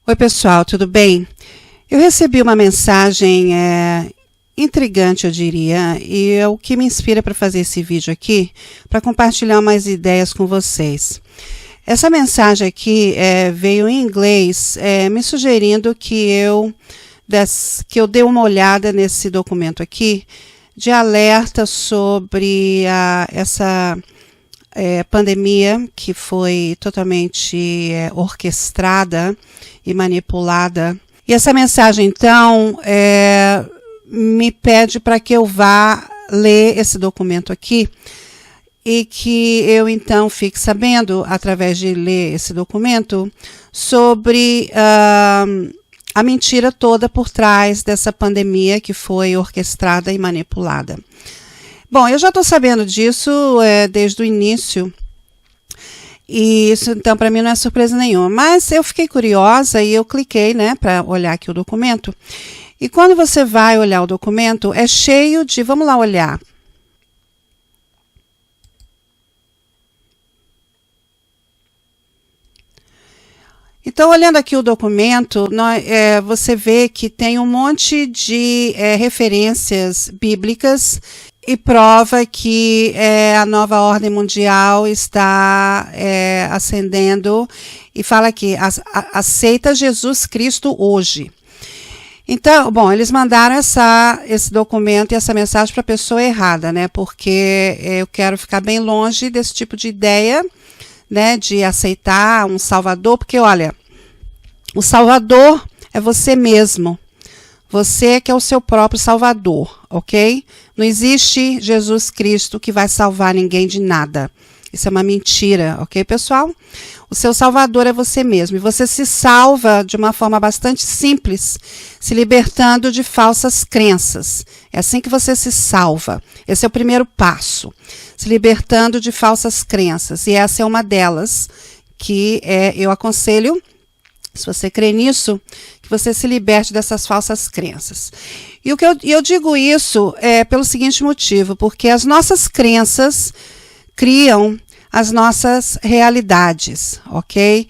Oi pessoal, tudo bem? Eu recebi uma mensagem intrigante, eu diria, e é o que me inspira para fazer esse vídeo aqui, para compartilhar mais ideias com vocês. Essa mensagem aqui veio em inglês, me sugerindo que eu dê uma olhada nesse documento aqui, de alerta sobre essa pandemia que foi totalmente orquestrada e manipulada. E essa mensagem, então, me pede para que eu vá ler esse documento aqui e que eu, então, fique sabendo, através de ler esse documento, sobre a mentira toda por trás dessa pandemia que foi orquestrada e manipulada. Bom, eu já estou sabendo disso desde o início, e isso, então, para mim não é surpresa nenhuma. Mas eu fiquei curiosa e eu cliquei, para olhar aqui o documento. E quando você vai olhar o documento, é cheio de... Vamos lá olhar. Então, olhando aqui o documento, você vê que tem um monte de referências bíblicas e prova que a nova ordem mundial está ascendendo e fala aqui, aceita Jesus Cristo hoje. Então, bom, eles mandaram esse documento e essa mensagem para a pessoa errada, porque eu quero ficar bem longe desse tipo de ideia, de aceitar um Salvador, porque, olha, o Salvador é você mesmo. Você que é o seu próprio Salvador, ok? Não existe Jesus Cristo que vai salvar ninguém de nada. Isso é uma mentira, ok, pessoal? O seu Salvador é você mesmo. E você se salva de uma forma bastante simples, se libertando de falsas crenças. É assim que você se salva. Esse é o primeiro passo. Se libertando de falsas crenças. E essa é uma delas que eu aconselho, se você crê nisso, que você se liberte dessas falsas crenças. E eu digo isso pelo seguinte motivo, porque as nossas crenças criam as nossas realidades, ok?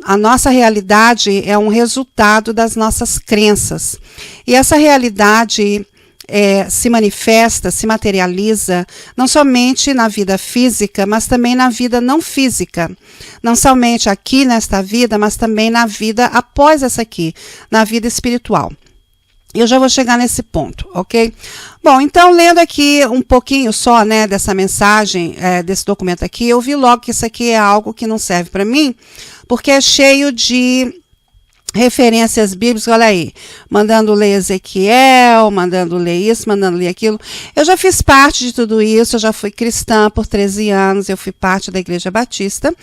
A nossa realidade é um resultado das nossas crenças. E essa realidade se manifesta, se materializa, não somente na vida física, mas também na vida não física. Não somente aqui nesta vida, mas também na vida após essa aqui, na vida espiritual. Eu já vou chegar nesse ponto, ok? Bom, então, lendo aqui um pouquinho só, dessa mensagem, desse documento aqui, eu vi logo que isso aqui é algo que não serve para mim, porque é cheio de referências bíblicas, olha aí, mandando ler Ezequiel, mandando ler isso, mandando ler aquilo. Eu já fiz parte de tudo isso, eu já fui cristã por 13 anos, eu fui parte da Igreja Batista,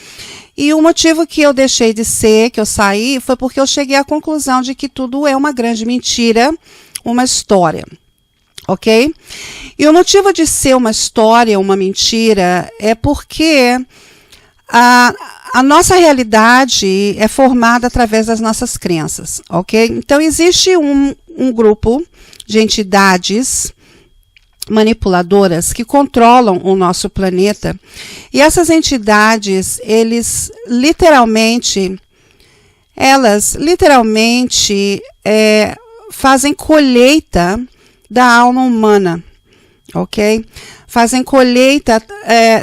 e o motivo que eu deixei de ser, que eu saí, foi porque eu cheguei à conclusão de que tudo é uma grande mentira, uma história, ok? E o motivo de ser uma história, uma mentira, é porque a nossa realidade é formada através das nossas crenças, ok? Então, existe um grupo de entidades manipuladoras que controlam o nosso planeta. E essas entidades, elas literalmente fazem colheita da alma humana, ok? Fazem colheita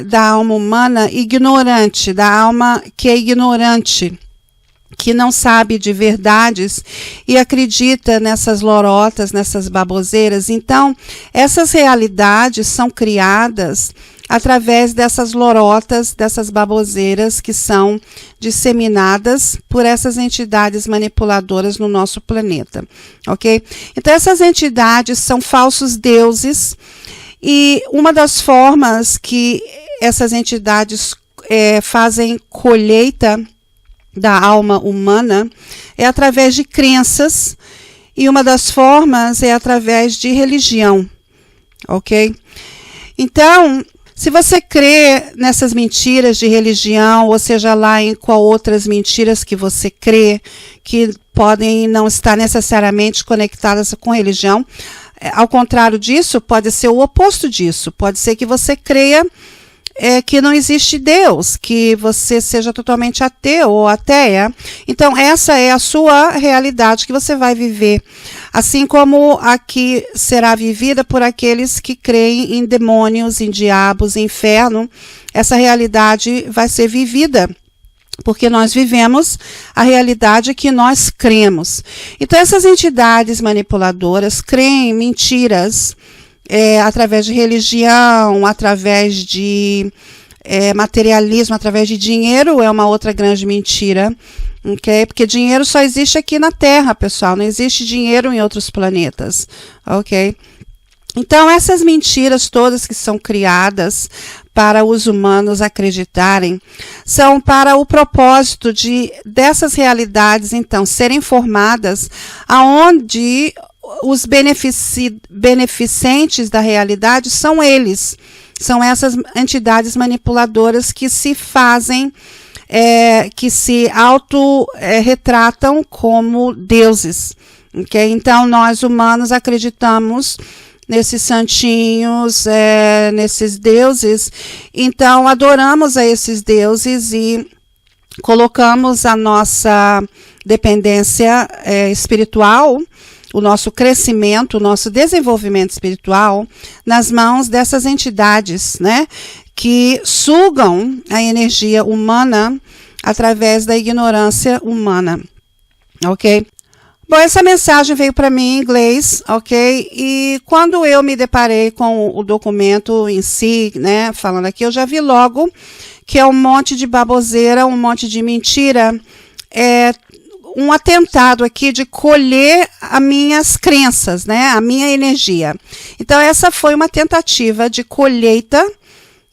da alma humana ignorante, da alma que é ignorante, que não sabe de verdades e acredita nessas lorotas, nessas baboseiras. Então, essas realidades são criadas através dessas lorotas, dessas baboseiras que são disseminadas por essas entidades manipuladoras no nosso planeta, ok? Então, essas entidades são falsos deuses. E uma das formas que essas entidades fazem colheita da alma humana é através de crenças, e uma das formas é através de religião, ok? Então, se você crê nessas mentiras de religião, ou seja lá em qual outras mentiras que você crê, que podem não estar necessariamente conectadas com religião, ao contrário disso, pode ser o oposto disso. Pode ser que você creia que não existe Deus, que você seja totalmente ateu ou ateia. Então, essa é a sua realidade que você vai viver. Assim como aqui será vivida por aqueles que creem em demônios, em diabos, em inferno, essa realidade vai ser vivida. Porque nós vivemos a realidade que nós cremos. Então, essas entidades manipuladoras creem em mentiras, através de religião, através de materialismo, através de dinheiro, é uma outra grande mentira, ok? Porque dinheiro só existe aqui na Terra, pessoal, não existe dinheiro em outros planetas, ok? Então, essas mentiras todas que são criadas para os humanos acreditarem, são para o propósito dessas realidades, então, serem formadas aonde os beneficentes da realidade são eles. São essas entidades manipuladoras que se fazem, que se auto-retratam como deuses. Okay? Então, nós humanos acreditamos nesses santinhos, nesses deuses. Então, adoramos a esses deuses e colocamos a nossa dependência espiritual, o nosso crescimento, o nosso desenvolvimento espiritual nas mãos dessas entidades, né, que sugam a energia humana através da ignorância humana, ok? Bom, essa mensagem veio para mim em inglês, ok? E quando eu me deparei com o documento em si, né, falando aqui, eu já vi logo que é um monte de baboseira, um monte de mentira, um atentado aqui de colher as minhas crenças, né, a minha energia. Então, essa foi uma tentativa de colheita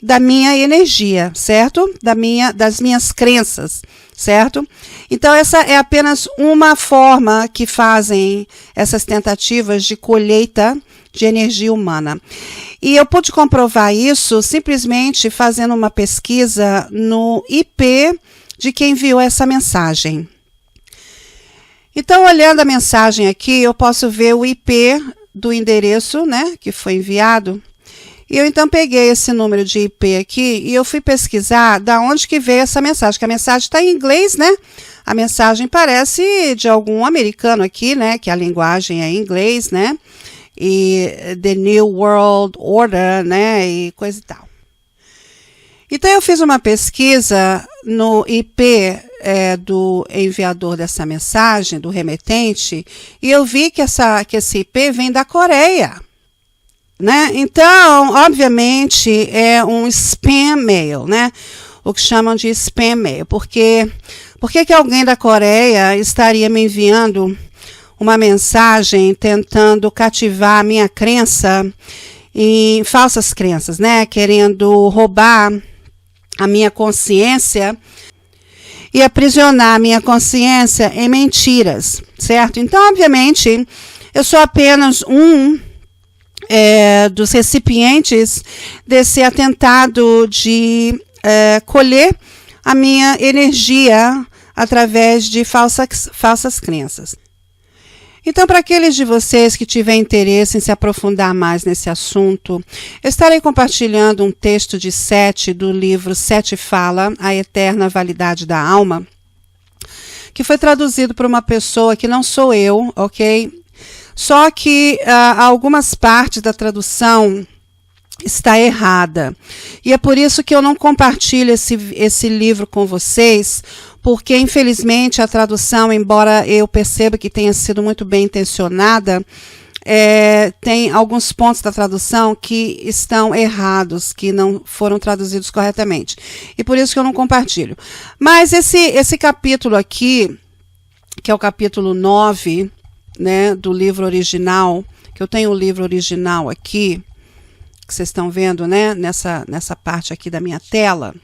da minha energia, certo? Das minhas crenças, certo? Então, essa é apenas uma forma que fazem essas tentativas de colheita de energia humana. E eu pude comprovar isso simplesmente fazendo uma pesquisa no IP de quem enviou essa mensagem. Então, olhando a mensagem aqui, eu posso ver o IP do endereço, né, que foi enviado. E eu então peguei esse número de IP aqui e eu fui pesquisar da onde que veio essa mensagem, que a mensagem está em inglês, né? A mensagem parece de algum americano aqui, né, que a linguagem é em inglês, né? E The New World Order, né, e coisa e tal. Então, eu fiz uma pesquisa no IP do enviador dessa mensagem, do remetente, e eu vi que esse IP vem da Coreia, né? Então, obviamente, é um spam mail, né? O que chamam de spam mail. Por que alguém da Coreia estaria me enviando uma mensagem tentando cativar a minha crença em falsas crenças, né? Querendo roubar a minha consciência e aprisionar a minha consciência em mentiras, certo? Então, obviamente, eu sou apenas dos recipientes desse atentado de colher a minha energia através de falsas crenças. Então, para aqueles de vocês que tiverem interesse em se aprofundar mais nesse assunto, eu estarei compartilhando um texto de Sete, do livro Sete Fala, A Eterna Validade da Alma, que foi traduzido por uma pessoa que não sou eu, ok? Só que algumas partes da tradução está errada. E é por isso que eu não compartilho esse livro com vocês, porque, infelizmente, a tradução, embora eu perceba que tenha sido muito bem intencionada, tem alguns pontos da tradução que estão errados, que não foram traduzidos corretamente. E por isso que eu não compartilho. Mas esse capítulo aqui, que é o capítulo 9, né, do livro original, que eu tenho o livro original aqui, que vocês estão vendo, né, nessa parte aqui da minha tela,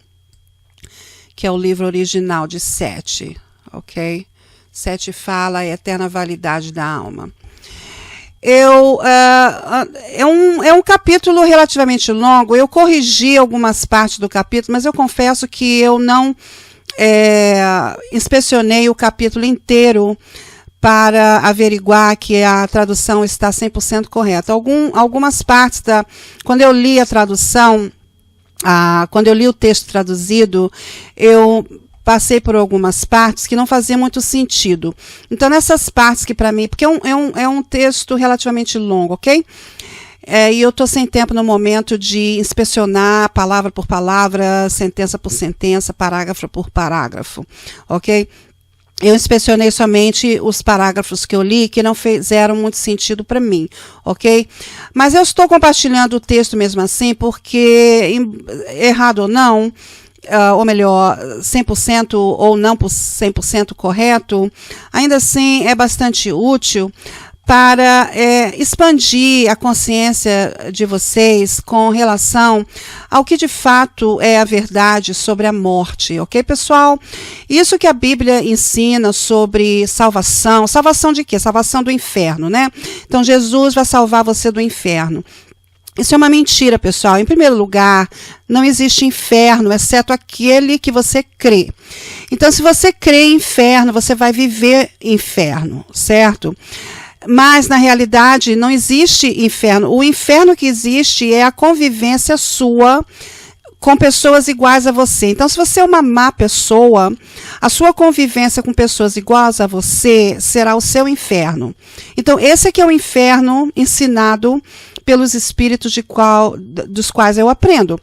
que é o livro original de Sete, ok? Sete Fala, a Eterna Validade da Alma. É um capítulo relativamente longo, eu corrigi algumas partes do capítulo, mas eu confesso que eu não inspecionei o capítulo inteiro para averiguar que a tradução está 100% correta. Algumas partes, quando eu li a tradução, quando eu li o texto traduzido, eu passei por algumas partes que não faziam muito sentido. Então, nessas partes que para mim, porque é um texto relativamente longo, ok? E eu estou sem tempo no momento de inspecionar palavra por palavra, sentença por sentença, parágrafo por parágrafo, ok? Eu inspecionei somente os parágrafos que eu li, que não fizeram muito sentido para mim, ok? Mas eu estou compartilhando o texto mesmo assim, porque, errado ou não, ou melhor, 100% ou não por 100% correto, ainda assim é bastante útil para expandir a consciência de vocês com relação ao que de fato é a verdade sobre a morte, ok, pessoal? Isso que a Bíblia ensina sobre salvação. Salvação de quê? Salvação do inferno, né? Então, Jesus vai salvar você do inferno. Isso é uma mentira, pessoal. Em primeiro lugar, não existe inferno, exceto aquele que você crê. Então, se você crê em inferno, você vai viver inferno, certo? Mas, na realidade, não existe inferno. O inferno que existe é a convivência sua com pessoas iguais a você. Então, se você é uma má pessoa, a sua convivência com pessoas iguais a você será o seu inferno. Então, esse aqui é o inferno ensinado pelos espíritos dos quais eu aprendo.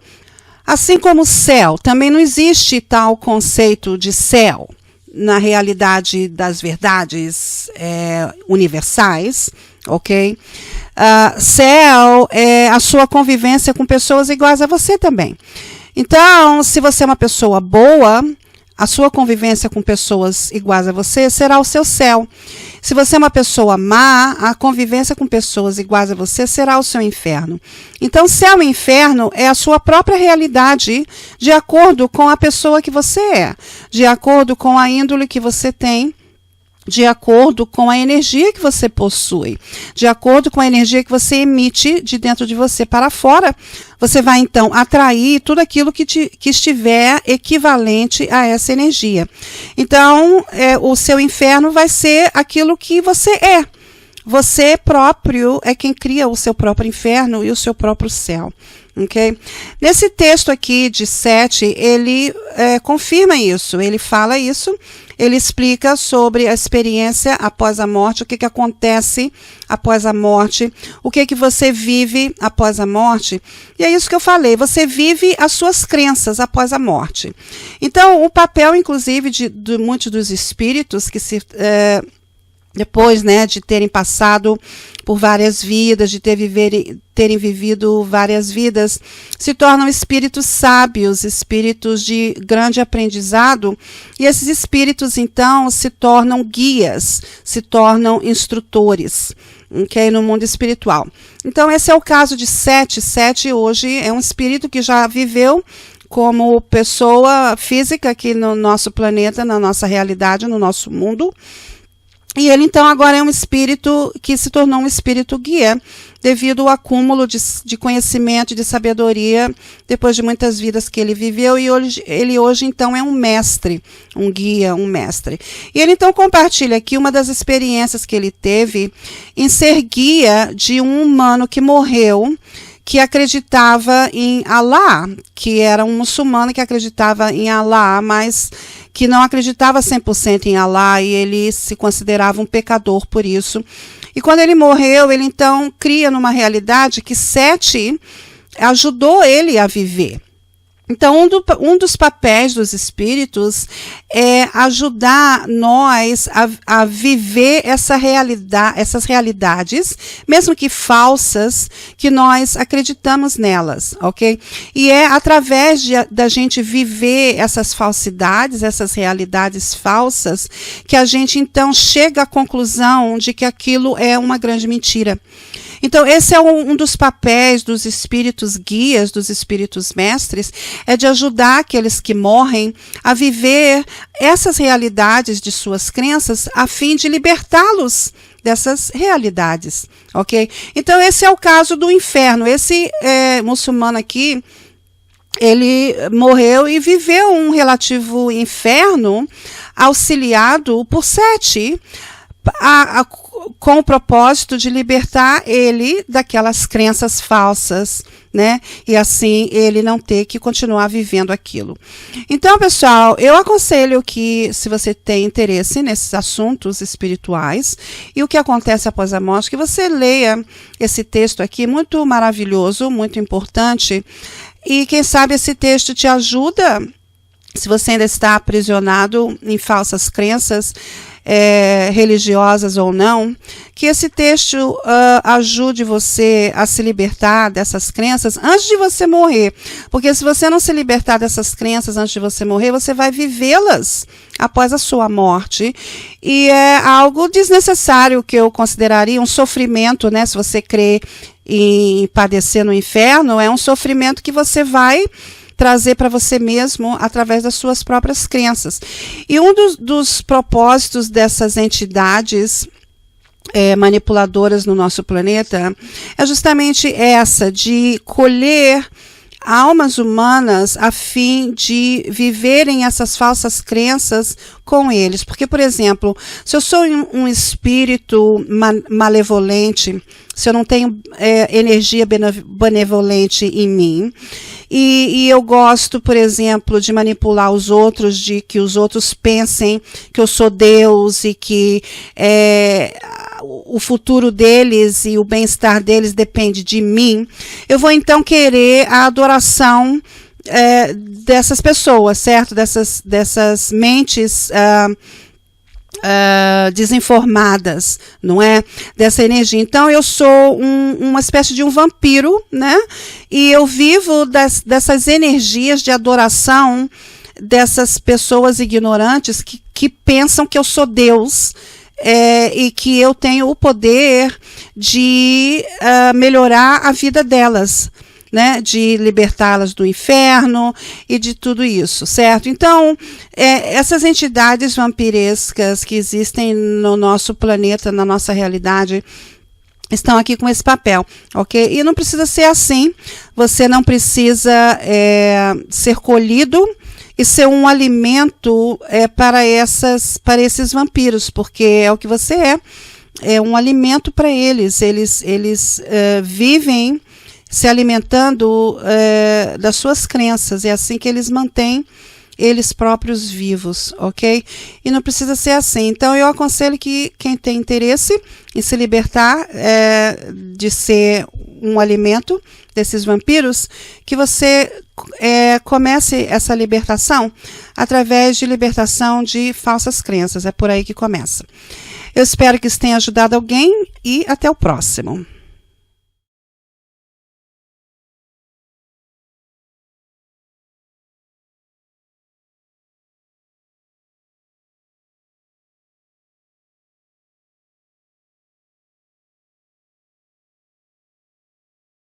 Assim como o céu, também não existe tal conceito de céu na realidade das verdades universais, ok? Céu é a sua convivência com pessoas iguais a você também. Então, se você é uma pessoa boa, a sua convivência com pessoas iguais a você será o seu céu. Se você é uma pessoa má, a convivência com pessoas iguais a você será o seu inferno. Então, céu e inferno é a sua própria realidade de acordo com a pessoa que você é, de acordo com a índole que você tem, de acordo com a energia que você possui, de acordo com a energia que você emite de dentro de você para fora, você vai então atrair tudo aquilo que estiver equivalente a essa energia. Então, o seu inferno vai ser aquilo que você é. Você próprio é quem cria o seu próprio inferno e o seu próprio céu. Okay? Nesse texto aqui de 7, ele confirma isso, ele fala isso, ele explica sobre a experiência após a morte, o que acontece após a morte, o que você vive após a morte. E é isso que eu falei, você vive as suas crenças após a morte. Então, o papel, inclusive, de muitos dos espíritos que depois, né, de terem passado por várias vidas, de terem vivido várias vidas, se tornam espíritos sábios, espíritos de grande aprendizado, e esses espíritos, então, se tornam guias, se tornam instrutores, okay, no mundo espiritual. Então, esse é o caso de Sete. Sete, hoje, é um espírito que já viveu como pessoa física aqui no nosso planeta, na nossa realidade, no nosso mundo. E ele, então, agora é um espírito que se tornou um espírito guia, devido ao acúmulo de conhecimento e de sabedoria, depois de muitas vidas que ele viveu, e ele hoje, então, é um mestre, um guia, um mestre. E ele, então, compartilha aqui uma das experiências que ele teve em ser guia de um humano que morreu, que acreditava em Alá, que era um muçulmano que acreditava em Alá, mas que não acreditava 100% em Alá, e ele se considerava um pecador por isso. E quando ele morreu, ele então cria numa realidade que Sete ajudou ele a viver. Então, um dos papéis dos espíritos é ajudar nós a viver essas realidades, mesmo que falsas, que nós acreditamos nelas, ok? E é através da gente viver essas falsidades, essas realidades falsas, que a gente então chega à conclusão de que aquilo é uma grande mentira. Então, esse é um dos papéis dos espíritos guias, dos espíritos mestres, é de ajudar aqueles que morrem a viver essas realidades de suas crenças, a fim de libertá-los dessas realidades, ok? Então, esse é o caso do inferno. Esse muçulmano aqui, ele morreu e viveu um relativo inferno, auxiliado por Sete, com o propósito de libertar ele daquelas crenças falsas, né? E assim ele não ter que continuar vivendo aquilo. Então, pessoal, eu aconselho que, se você tem interesse nesses assuntos espirituais e o que acontece após a morte, que você leia esse texto aqui, muito maravilhoso, muito importante, e quem sabe esse texto te ajuda, se você ainda está aprisionado em falsas crenças, religiosas ou não, que esse texto ajude você a se libertar dessas crenças antes de você morrer. Porque se você não se libertar dessas crenças antes de você morrer, você vai vivê-las após a sua morte. E é algo desnecessário, que eu consideraria um sofrimento, né? Se você crê em padecer no inferno, é um sofrimento que você vai trazer para você mesmo através das suas próprias crenças. E um dos propósitos dessas entidades manipuladoras no nosso planeta é justamente essa, de colher almas humanas a fim de viverem essas falsas crenças com eles. Porque, por exemplo, se eu sou um espírito malevolente, se eu não tenho energia benevolente em mim, e eu gosto, por exemplo, de manipular os outros, de que os outros pensem que eu sou Deus e que o futuro deles e o bem-estar deles depende de mim, eu vou então querer a adoração dessas pessoas, certo? Dessas mentes desinformadas, não é? Dessa energia. Então, eu sou uma espécie de um vampiro, né? E eu vivo dessas energias de adoração dessas pessoas ignorantes que pensam que eu sou Deus, e que eu tenho o poder de melhorar a vida delas, né, de libertá-las do inferno e de tudo isso, certo? Então, essas entidades vampirescas que existem no nosso planeta, na nossa realidade, estão aqui com esse papel, ok? E não precisa ser assim, você não precisa ser colhido e ser um alimento para esses vampiros, porque é o que você é um alimento para eles. Eles vivem se alimentando das suas crenças. É assim que eles mantêm eles próprios vivos, ok? E não precisa ser assim. Então, eu aconselho que quem tem interesse em se libertar de ser um alimento desses vampiros, que você comece essa libertação através de libertação de falsas crenças. É por aí que começa. Eu espero que isso tenha ajudado alguém e até o próximo.